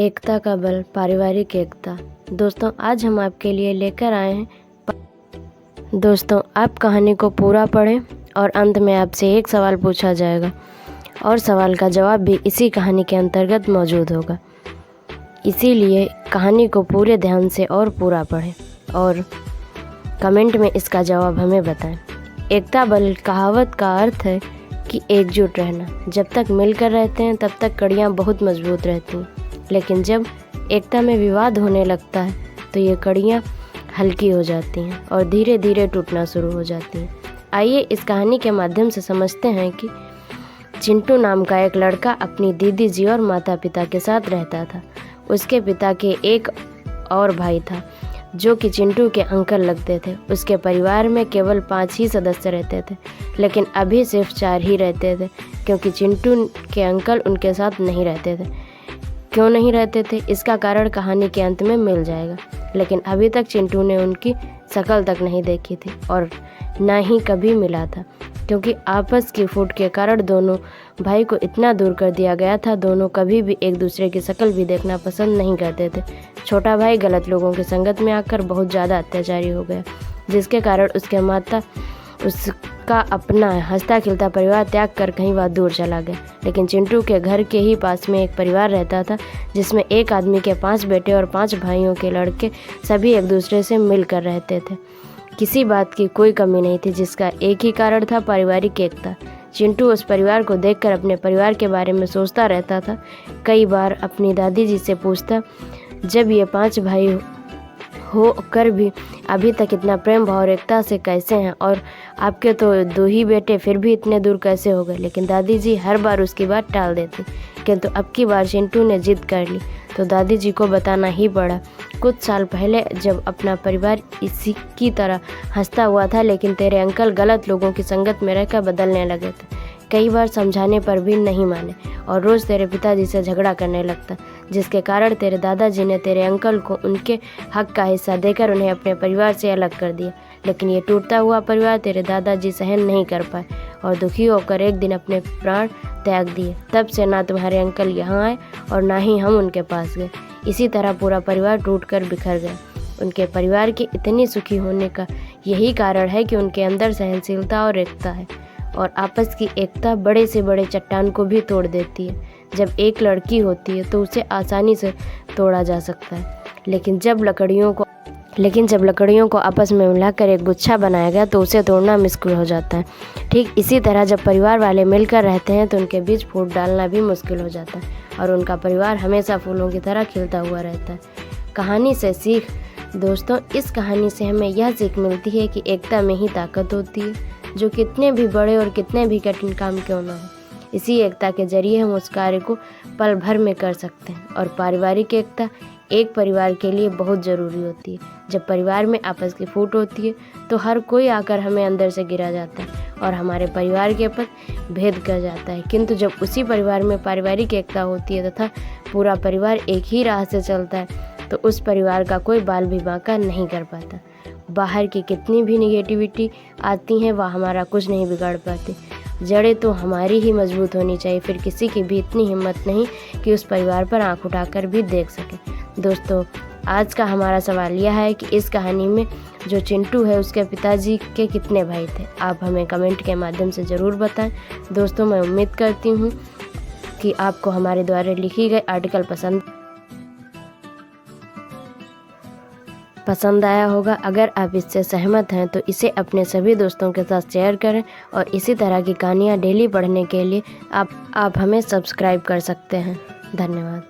एकता का बल, पारिवारिक एकता। दोस्तों, आज हम आपके लिए लेकर आए हैं। दोस्तों, आप कहानी को पूरा पढ़ें और अंत में आपसे एक सवाल पूछा जाएगा और सवाल का जवाब भी इसी कहानी के अंतर्गत मौजूद होगा। इसीलिए कहानी को पूरे ध्यान से और पूरा पढ़ें और कमेंट में इसका जवाब हमें बताएं। एकता बल कहावत का अर्थ है कि एकजुट रहना। जब तक मिलकर रहते हैं तब तक कड़ियाँ बहुत मजबूत रहती हैं, लेकिन जब एकता में विवाद होने लगता है तो ये कड़ियाँ हल्की हो जाती हैं और धीरे धीरे टूटना शुरू हो जाती हैं। आइए इस कहानी के माध्यम से समझते हैं कि चिंटू नाम का एक लड़का अपनी दीदी जी और माता पिता के साथ रहता था। उसके पिता के एक और भाई था जो कि चिंटू के अंकल लगते थे। उसके परिवार में केवल 5 ही सदस्य रहते थे, लेकिन अभी सिर्फ 4 ही रहते थे क्योंकि चिंटू के अंकल उनके साथ नहीं रहते थे। क्यों नहीं रहते थे, इसका कारण कहानी के अंत में मिल जाएगा। लेकिन अभी तक चिंटू ने उनकी शक्ल तक नहीं देखी थी और ना ही कभी मिला था, क्योंकि आपस की फूट के कारण दोनों भाई को इतना दूर कर दिया गया था। दोनों कभी भी एक दूसरे की शक्ल भी देखना पसंद नहीं करते थे। छोटा भाई गलत लोगों की संगत में आकर बहुत ज़्यादा अत्याचारी हो गया, जिसके कारण उसके माता उसका अपना हंसता खिलता परिवार त्याग कर कहीं वह दूर चला गया। लेकिन चिंटू के घर के ही पास में एक परिवार रहता था जिसमें एक आदमी के 5 बेटे और 5 भाइयों के लड़के सभी एक दूसरे से मिलकर रहते थे। किसी बात की कोई कमी नहीं थी, जिसका एक ही कारण था, पारिवारिक एकता। चिंटू उस परिवार को देखकर अपने परिवार के बारे में सोचता रहता था। कई बार अपनी दादी जी से पूछता, जब ये 5 भाई हो कर भी अभी तक इतना प्रेम भाव और एकता से कैसे हैं, और आपके तो 2 ही बेटे फिर भी इतने दूर कैसे हो गए। लेकिन दादी जी हर बार उसकी बात टाल देती, किंतु अब की बार चिंटू ने जिद कर ली तो दादी जी को बताना ही पड़ा। कुछ साल पहले जब अपना परिवार इसी की तरह हंसता हुआ था, लेकिन तेरे अंकल गलत लोगों की संगत में रहकर बदलने लगे थे। कई बार समझाने पर भी नहीं माने और रोज़ तेरे पिताजी से झगड़ा करने लगता, जिसके कारण तेरे दादाजी ने तेरे अंकल को उनके हक का हिस्सा देकर उन्हें अपने परिवार से अलग कर दिया। लेकिन ये टूटता हुआ परिवार तेरे दादाजी सहन नहीं कर पाए और दुखी होकर एक दिन अपने प्राण त्याग दिए। तब से ना तुम्हारे अंकल यहाँ आए और ना ही हम उनके पास गए। इसी तरह पूरा परिवार टूटकर बिखर गया। उनके परिवार के इतनी सुखी होने का यही कारण है कि उनके अंदर सहनशीलता और एकता है, और आपस की एकता बड़े से बड़े चट्टान को भी तोड़ देती है। जब एक लड़की होती है तो उसे आसानी से तोड़ा जा सकता है, लेकिन जब लकड़ियों को आपस में मिलाकर एक गुच्छा बनाया गया तो उसे तोड़ना मुश्किल हो जाता है। ठीक इसी तरह जब परिवार वाले मिलकर रहते हैं तो उनके बीच फूट डालना भी मुश्किल हो जाता है और उनका परिवार हमेशा फूलों की तरह खिलता हुआ रहता है। कहानी से सीख। दोस्तों, इस कहानी से हमें यह सीख मिलती है कि एकता में ही ताकत होती है, जो कितने भी बड़े और कितने भी कठिन काम क्यों ना हो। इसी एकता के जरिए हम उस कार्य को पल भर में कर सकते हैं। और पारिवारिक एकता एक परिवार के लिए बहुत ज़रूरी होती है। जब परिवार में आपस की फूट होती है तो हर कोई आकर हमें अंदर से गिरा जाता है और हमारे परिवार के ऊपर भेद कर जाता है। किंतु जब उसी परिवार में पारिवारिक एकता होती है तथा पूरा परिवार एक ही राह से चलता है तो उस परिवार का कोई बाल भी बांका नहीं कर पाता। बाहर की कितनी भी निगेटिविटी आती हैं वह हमारा कुछ नहीं बिगाड़ पाती। जड़ें तो हमारी ही मजबूत होनी चाहिए, फिर किसी की भी इतनी हिम्मत नहीं कि उस परिवार पर आंख उठाकर भी देख सके। दोस्तों, आज का हमारा सवाल यह है कि इस कहानी में जो चिंटू है उसके पिताजी के कितने भाई थे। आप हमें कमेंट के माध्यम से ज़रूर बताएं। दोस्तों, मैं उम्मीद करती हूँ कि आपको हमारे द्वारा लिखी गई आर्टिकल पसंद आया होगा। अगर आप इससे सहमत हैं तो इसे अपने सभी दोस्तों के साथ शेयर करें और इसी तरह की कहानियाँ डेली पढ़ने के लिए आप हमें सब्सक्राइब कर सकते हैं। धन्यवाद।